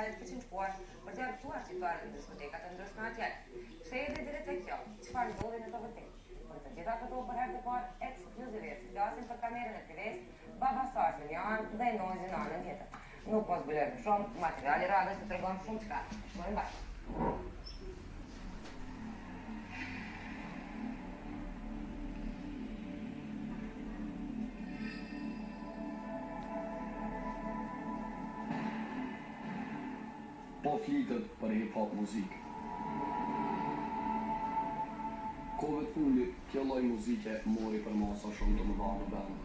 festivalet që shkuar për të argëtuar situarin në diskoteka të ndryshme atje. Kthehej edhe direkt tek kjo. Çfarë ndodhi në të vërtetë? Për të gjitha këto për herë të parë ekskluzivisht flasin për kamerën e TV-s Baba Stars në një anë dhe Noizi në anën tjetër. Nuk po zbuloj më shumë, materiali radhës të tregon shumë çka. Shkojmë bashkë. Po flitet për hip-hop muzikë. Kohëve të fundit, kjo lloj muzike mori për masa shumë të mëdha në vend.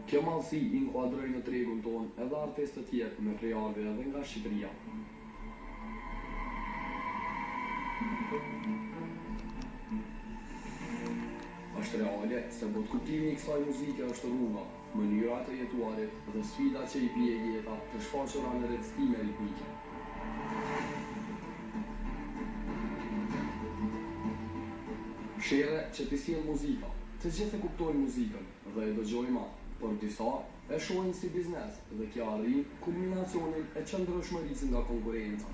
Kjo mallësi inkuadroi në tregun tonë edhe artistë të tjerë me prejardhje edhe nga Shqipëria. Është reale se botkuptimi i kësaj muzike është rruga, mënyra të jetuarit dhe sfida që i bie jeta të shfaqura në rrecëtime ritmike. Shere që t'i sjell muzika, të gjithë e kuptojnë muzikën dhe e dëgjojnë ma, por disa e shohin si biznes dhe kja arrin kulminacionin e qëndrueshmërisë nga konkurenca.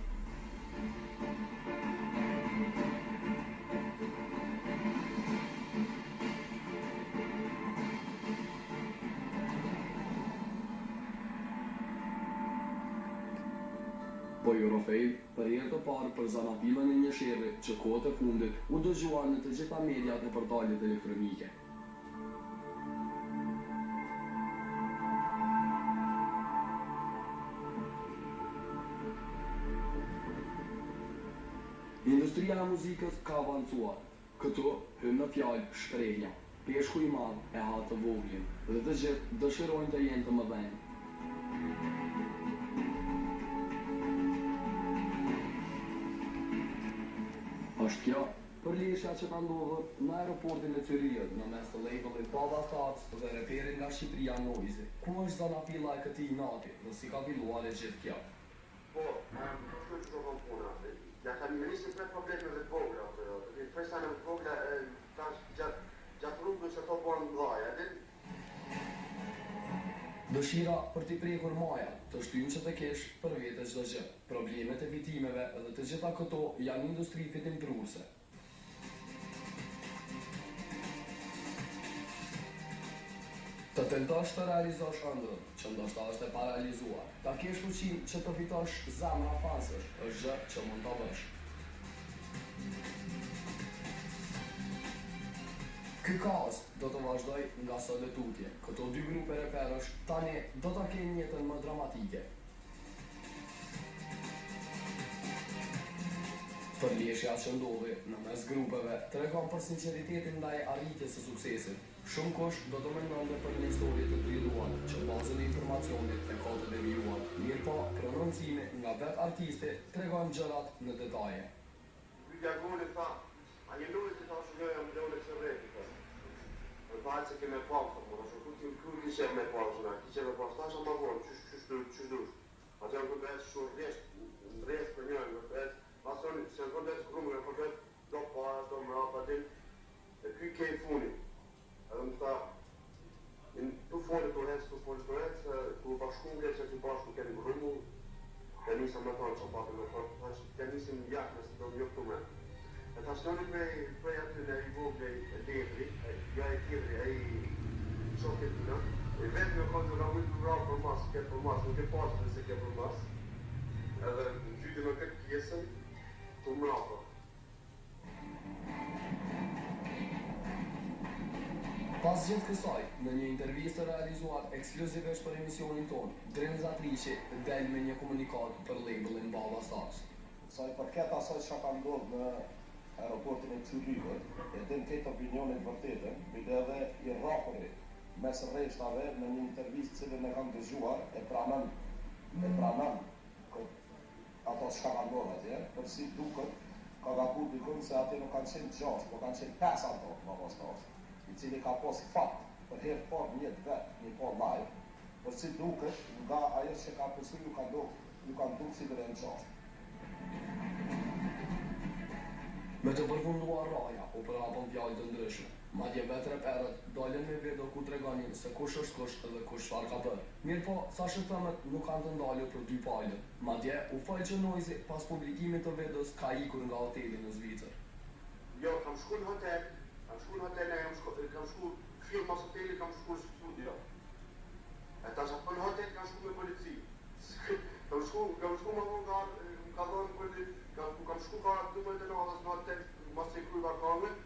Po Eurofave, për herë të parë për zanatimën e një sherri që kohët e fundit u dëgjuar në të gjitha mediat e portalet elektronike. Industria e muzikës ka avancuar. Këtu hyn në fjalë shprehja, peshku i madh e ha të voglin dhe të gjithë dëshirojnë të jenë të mëdhenj. Është kjo përleshja që ka ndodhur në aeroportin e Zürichit në mes të labelit Baba Stars dhe reperit nga Shqipëria Noizi. Ku është zanapilla e këtij nati dhe si ka filluar e gjithë kjo? Po, shkoj që do puna. Ja ka nisur tre probleme të vogla. Të first time të vogla tash gjatë rrugës ato bën mëdha, edhe Dëshira për t'i prekur maja, të shtyjnë që të kesh për vete çdo gjë. Problemet e vitimeve dhe të gjitha këto janë industri fitimtruese. Të tentosh të realizosh ëndrrën, që ndoshta është e paralizuar. Ta kesh fuqinë që të fitosh zemra fansësh, është gjë që mund ta bësh. Ky kaos do të vazhdoj nga sot e tutje. Këto dy grupe reperësh tani do ta kenë jetën më dramatike. Përleshja që ndodhi në mes grupeve tregon për sinqeritetin ndaj arritjes së suksesit. Shumë kush do të mendonte për një histori të driluar, që bazën e informacionit e ka të devijuar. Mirë po, prononcimi nga vetë artisti tregon gjërat në detaje. Diagone fa, a një lullë të tash një jam dole të rejtë. Faccia che mi porta, ma sono tutti i curi che mi portano, chi c'è mi porta, sono ma buono, ci dus. Ma già un po' su rest per noi, ma sono se un po' come un po' dopo roba del e qui che funi. Allora sta in tu fuori tu bashkunge që ti bashku keni rrymë, që nisëm me tonë që patë me tonë, që nisëm jakë nësë do një këtu me. E ta shkoni prej aty në i vogli e letri, ja e tjetri, e i shoket të në, e vetë në konë të nga ujtë në rrallë për mas, ke për mas, nuk e pasë nëse ke për mas, edhe në gjyti në këtë pjesën, të mrapa. Pas gjithë kësaj, në një intervistë realizuar ekskluzivisht për emisionin tonë, Drenza Triqi del me një komunikat për labelin Baba Stars. Sa i përket asaj që ka ndodhur në aeroportin e Zürichit, e din këtë opinionin vërtetën, bile edhe i raporit mes rreshtave në një intervistë cilën e kam dëgjuar, e pranon ato çka ka ndodhur atje, por si duket ka gabuar dikun se aty nuk kanë qenë 6, por kanë qenë 5 ato Baba Stars, i cili ka pas fat për herë të parë në jetë vet, një po live, por si duket nga ajo që ka përsëri nuk ka ndodhur si të rënë 6. Me të përfunduar raja, u prapën fjalë të ndryshme. Madje vetë reperët dalën me video ku tregonin se kush është kush dhe kush çfarë ka bërë. Mirë po, sa shëtëmet nuk kanë të ndalur për 2 palë. Madje u fal që Noizi pas publikimit të videos ka ikur nga hoteli në Zvicër. Jo, kam shku në hotel, kam shku firma mas hoteli, kam shku në studio. E tash apo në hotel kam shku me polici. Kam shku më vonë ka dhënë polici, kam shku ka 12 natës në hotel, mas e kryva kamën.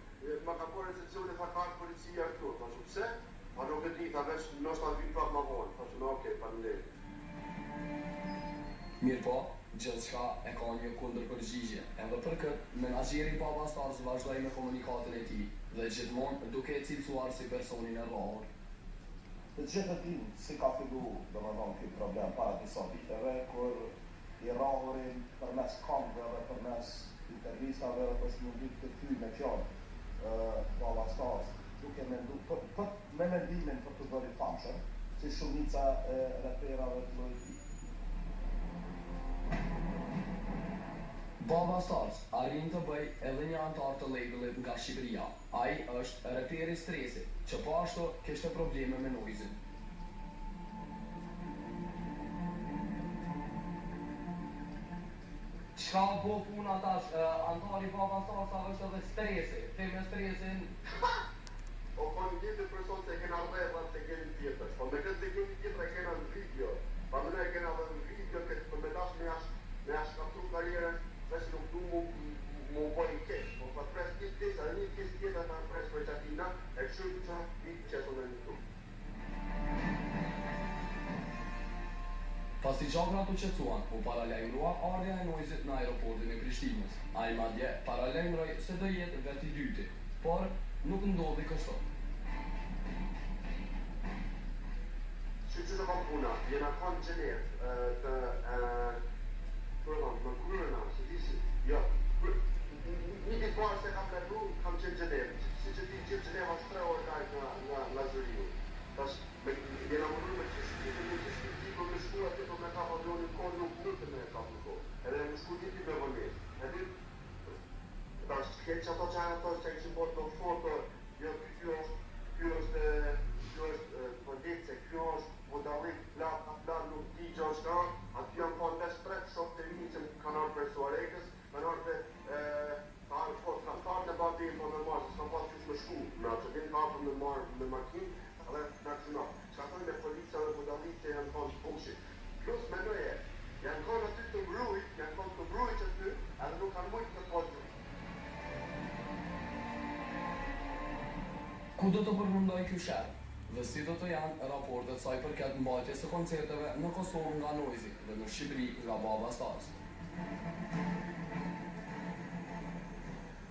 Ma ka po recepcione tha ka policia këtu, thashë pse? Ma nuk e di, tha veç nështë atë vinë prapë ma vonë, thashë në okej, faleminderit. Mirë po, gjithçka e ka një kundër përgjigje, edhe për këtë menaxheri Baba Stars vazhdoi me komunikatën e tij dhe gjithmonë duke e cilësuar si personin e rrahur. Të gjithë din si ka fillu, domethënë ky problem para disa viteve, kur i rrahurin përmes këngëve dhe përmes intervistave dhe për mundit të thy me fjalë Baba Stars, duke me mendimin për të bërë famshëm, si shumica e reperave të llojit tij. Baba Stars arrin të bëj edhe një antar të labelit nga Shqipëria. Ai është reperi Stresi, që po ashtu kishte probleme me Noizin. Çka po puna tash, antari Baba Stars është edhe Stresi, ti me Stresin. O po një tjetër person se kena rreva se keni tjetër, po me këtë se keni tjetër e kena në video, pa më ne kena dhe në video këtë për me dash me ashtë kaptru karierën, veç nuk du mu boj kesh, po pa pres kisë, a një kisë tjetër ta pres për qatina, e këshu që i qeso me në tu. Pasi gjagrat u qetësuan, u paralajmërua ardhja e Noizit në aeroportin e Prishtinës. Ai madje paralajmëroi se do jetë veti i dyti, por nuk ndodhi kështu. Që të kam puna, jena kanë Gjenevë të më kërëna, se disi, jo, një ditë parë se kam lërru, kam qenë Gjenevë, si që ti gjithë Gjenevë është 3 orë nga Zëriu. Tash, jena më nërru me që shkite, me që shkite, për me shku atë për me ka pavionin kohë, nuk të me ka për kohë, edhe me shku titi me vënet. Edhe, tash, këtë që ato që ato që këshin bërë të foto, jo, kjo është përdece, kjo është vodalik, plat, nuk di gjo shka, aty janë po në shtrek, shok të rinjë që kanë arë për Suarekës, kanë arë të në bati po normal, se s'ka pas qysh me shku, me atë që din ka arë me marë me makinë, edhe në kësuna. Shka thënë me policia dhe vodalik që janë kanë bullshit. Plus me nëje, janë kanë aty të mbrujt, janë kanë të mbrujt që ty, edhe nuk kanë mujtë të potë. Ku do të përfundoj ky sherr? Dhe si do të janë raportet saj përket mbajtjes së koncerteve në Kosovë nga Noizi dhe në Shqipëri nga Baba Stars?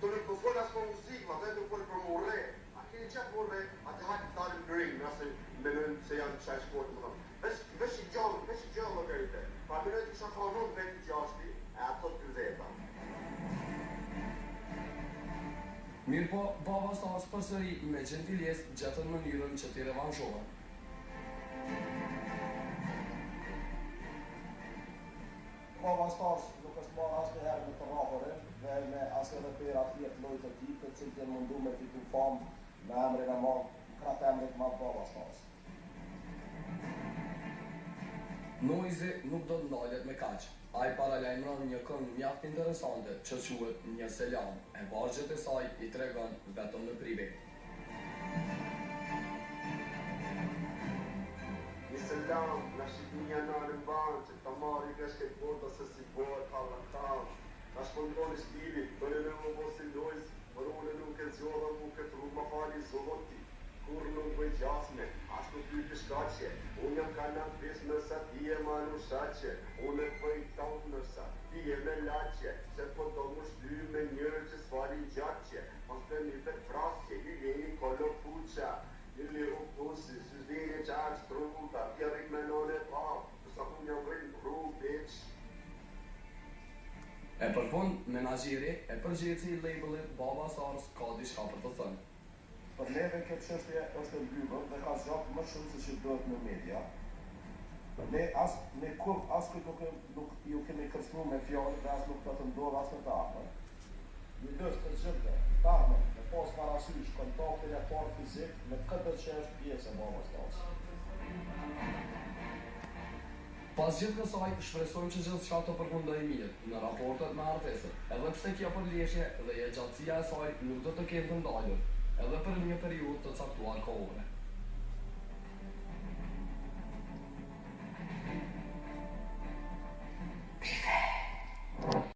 Të nuk po folë asë për muzikë, ma dhe nuk folë për më re. A keni qëtë më re, atë hajtë të talë në ring, nëse menojnë se janë qaj shport, më thonë. Vesh i gjallë më gërite. Pa menojnë të isha kanon vetë gjashti, e ato të këzeta. Mirë po, Baba Stars përsëri me gjentiljes gjetën mënyrën që t'i revanshohen. Baba Stars nuk është marrë asë një herë me të rrahore, dhe me asë edhe për atje të lojtë të ti, të cilë të mundu me t'i të famë me emrin e madhë, kratë emrit madhë Baba Stars. Noizi nuk do të ndalet me kaq. Ai paralajmëron një këngë mjaft interesante që quhet Një selam, e vargjet e saj i tregon vetëm në prive. Një selam, na shqipnia në rëmban, që ta marri vesh këtë bota se si bërë halën tamë. Na shpëndroni stilit, bërë në më mosi lojës, bërone nuk e zjodha mu këtë rrugë ma fali zoti. Kur nuk bëj gjasme, as nuk ty të shkaqe, unë jam kanat vis nërsa ti e ma në shaqe, unë e bëj tonë nërsa ti e me laqe, se po do më shty me njërë që s'fali gjaqe, pas të një vetë frasje, i vjeni kolo puqa, i liru pusi, sy zvini qarë struta, tjerik me none pa, përsa ku një vrin rrugë, bitch. E për fund, menaxheri e përgjithësi i labelit Baba Stars ka diçka për të thënë. Për neve këtë qështje është mbyllur dhe ka zgjatë më shumë se që duhet në media. Ne asë nuk ju kemi kërcnu me fjallë dhe asë nuk të ndodhë asë në të armën. Një dështë të gjithë, të armën, pas parasysh kontaktin e parë fizik në këtë që është pjesë e babas tasë. Pas gjithë kësaj, shpresojmë që gjithçka të përfundojë mirë në raportet me artistët, edhe pse kjo përleshje dhe e gjatësia e saj nuk do të ketë ndalur, edhe për një periudhë të caktuar kohore.